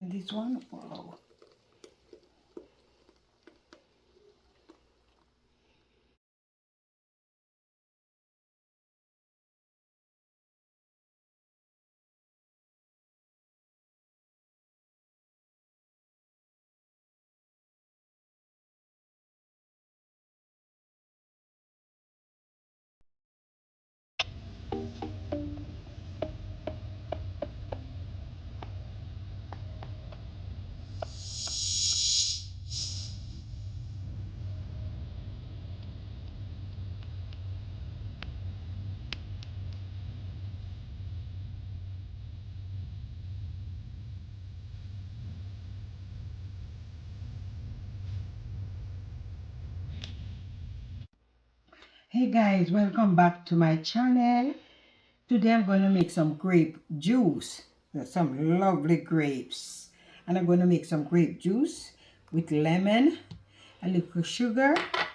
This one, wow. Hey guys, welcome back to my channel. Today I'm going to make some grape juice. There's some lovely grapes. And I'm going to make some grape juice with lemon, a little sugar,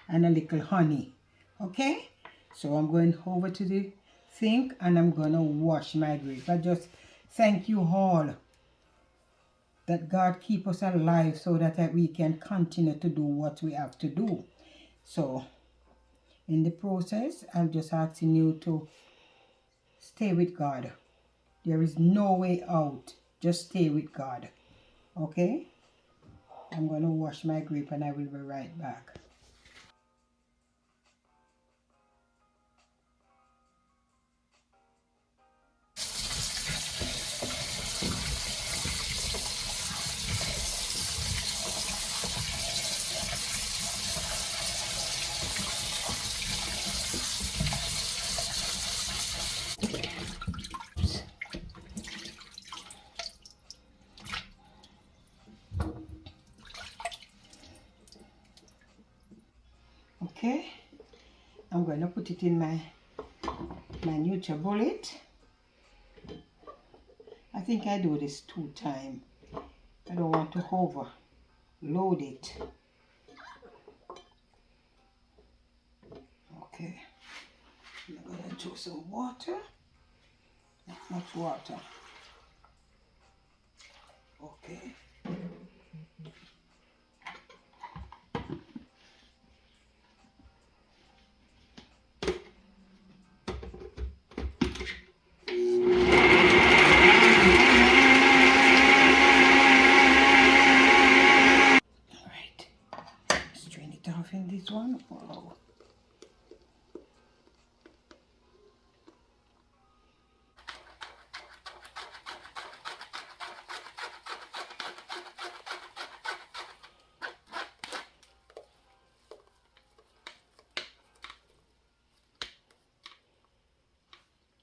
and a little honey. Okay? So I'm going over to the sink and I'm going to wash my grapes. I just thank you all that God keep us alive so that we can continue to do what we have to do. So in the process, I'm just asking you to stay with God. There is no way out. Just stay with God. Okay? I'm going to wash my grape and I will be right back. Okay? I'm going to put it in my NutriBullet. I think I do this 2 times. I don't want to overload it. Okay. I'm going to throw some water. Not much water. Okay. Alright. Strain it off in this one. Wow.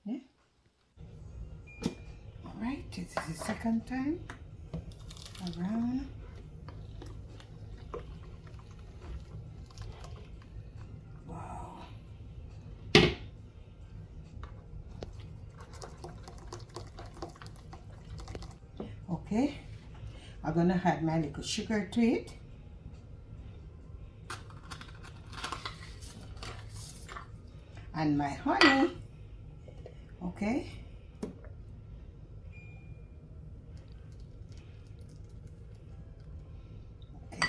Yeah. Alright, this is the second time around. Wow. Okay, I'm gonna add my little sugar to it. And my honey. Okay. Okay.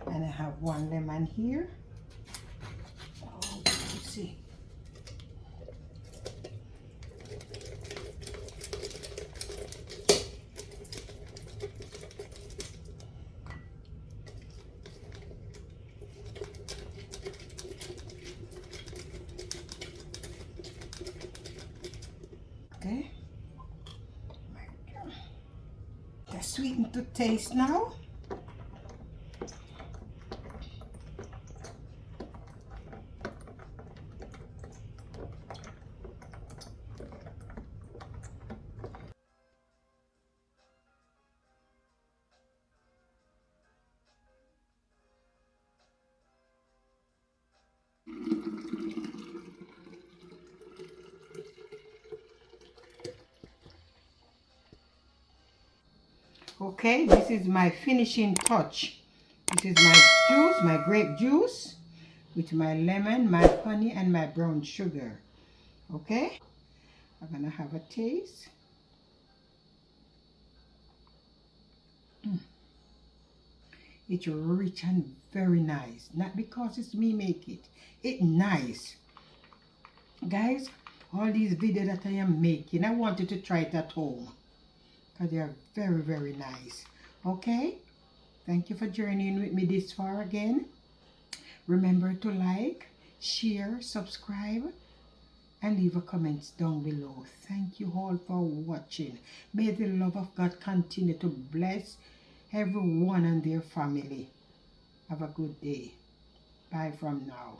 And I have 1 lemon here. Oh, let's see. Okay. Just sweeten to taste now. Okay, this is my finishing touch. This is my juice, my grape juice with my lemon, my honey, and my brown sugar. Okay, I'm gonna have a taste. It's rich and very nice. Not because it's me make it. It's nice. Guys, all these videos that I am making, I want you to try it at home. Because they are very, very nice. Okay? Thank you for journeying with me this far again. Remember to like, share, subscribe, and leave a comment down below. Thank you all for watching. May the love of God continue to bless everyone and their family. Have a good day. Bye from now.